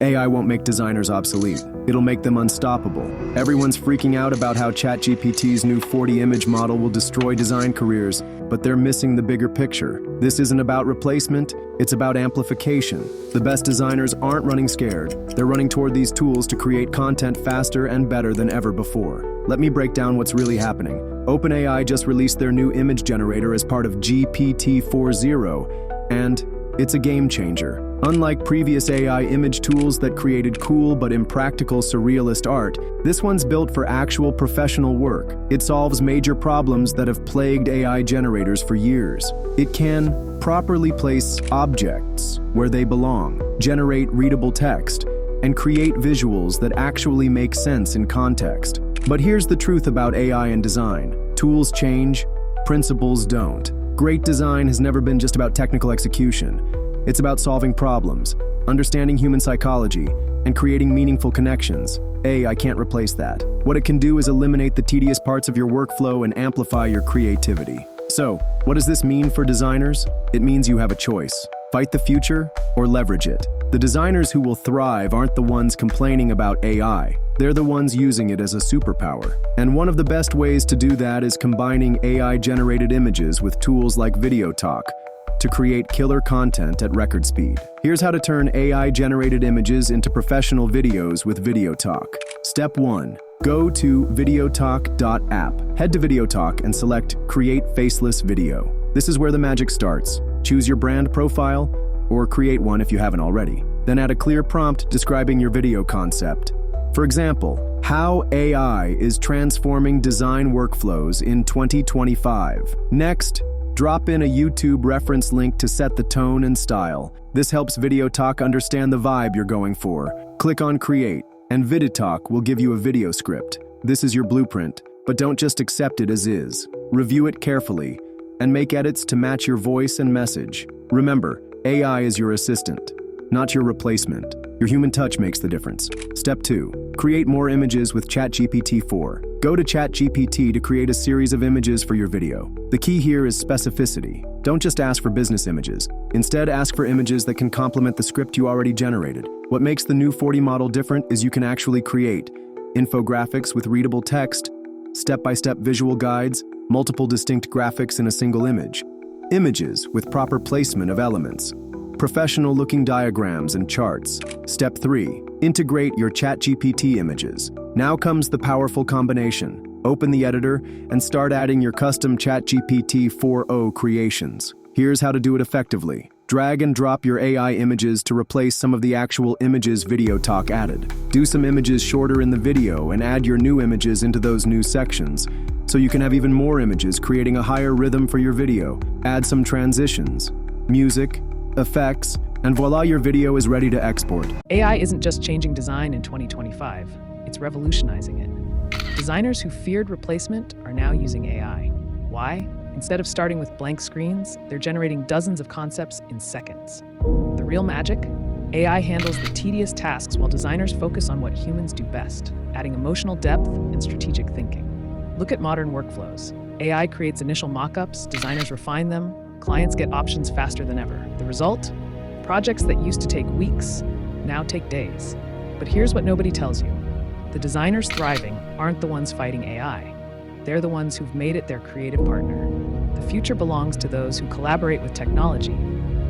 AI won't make designers obsolete. It'll make them unstoppable. Everyone's freaking out about how ChatGPT's new 40-image model will destroy design careers, but they're missing the bigger picture. This isn't about replacement, it's about amplification. The best designers aren't running scared. They're running toward these tools to create content faster and better than ever before. Let me break down what's really happening. OpenAI just released their new image generator as part of GPT-4.0, and it's a game changer. Unlike previous AI image tools that created cool but impractical surrealist art, this one's built for actual professional work. It solves major problems that have plagued AI generators for years. It can properly place objects where they belong, generate readable text, and create visuals that actually make sense in context. But here's the truth about AI and design. Tools change, principles don't. Great design has never been just about technical execution. It's about solving problems, understanding human psychology, and creating meaningful connections. AI can't replace that. What it can do is eliminate the tedious parts of your workflow and amplify your creativity. So, what does this mean for designers? It means you have a choice. Fight the future or leverage it. The designers who will thrive aren't the ones complaining about AI. They're the ones using it as a superpower. And one of the best ways to do that is combining AI-generated images with tools like videotok to create killer content at record speed. Here's how to turn AI-generated images into professional videos with videotok. Step 1. Go to videotok.app. Head to videotok and select Create Faceless Video. This is where the magic starts. Choose your brand profile, or create one if you haven't already. Then add a clear prompt describing your video concept. For example, how AI is transforming design workflows in 2025. Next, drop in a YouTube reference link to set the tone and style. This helps videotok understand the vibe you're going for. Click on Create, and videotok will give you a video script. This is your blueprint, but don't just accept it as is. Review it carefully, and make edits to match your voice and message. Remember, AI is your assistant, not your replacement. Your human touch makes the difference. Step 2. Create more images with ChatGPT 4. Go to ChatGPT to create a series of images for your video. The key here is specificity. Don't just ask for business images. Instead, ask for images that can complement the script you already generated. What makes the new 40 model different is you can actually create infographics with readable text, step-by-step visual guides, multiple distinct graphics in a single image, images with proper placement of elements, professional-looking diagrams and charts. Step 3. Integrate your ChatGPT images. Now comes the powerful combination. Open the editor and start adding your custom ChatGPT 4.0 creations. Here's how to do it effectively. Drag and drop your AI images to replace some of the actual images videotok added. Do some images shorter in the video and add your new images into those new sections, so you can have even more images, creating a higher rhythm for your video. Add some transitions, music, effects, and voila, your video is ready to export. AI isn't just changing design in 2025, it's revolutionizing it. Designers who feared replacement are now using AI. Why? Instead of starting with blank screens, they're generating dozens of concepts in seconds. The real magic? AI handles the tedious tasks while designers focus on what humans do best, adding emotional depth and strategic thinking. Look at modern workflows. AI creates initial mock-ups, designers refine them, clients get options faster than ever. The result? Projects that used to take weeks now take days. But here's what nobody tells you. The designers thriving aren't the ones fighting AI. They're the ones who've made it their creative partner. The future belongs to those who collaborate with technology,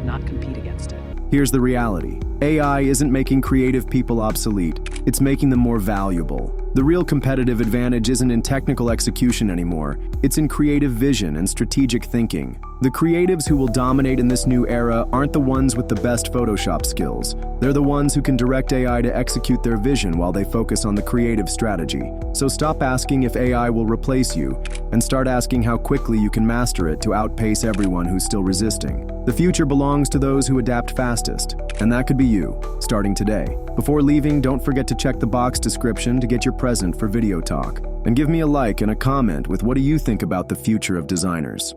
not compete against it. Here's the reality. AI isn't making creative people obsolete. It's making them more valuable. The real competitive advantage isn't in technical execution anymore. It's in creative vision and strategic thinking. The creatives who will dominate in this new era aren't the ones with the best Photoshop skills. They're the ones who can direct AI to execute their vision while they focus on the creative strategy. So stop asking if AI will replace you, and start asking how quickly you can master it to outpace everyone who's still resisting. The future belongs to those who adapt fastest, and that could be you, starting today. Before leaving, don't forget to check the box description to get your present for videotok. And give me a like and a comment with what do you think about the future of designers.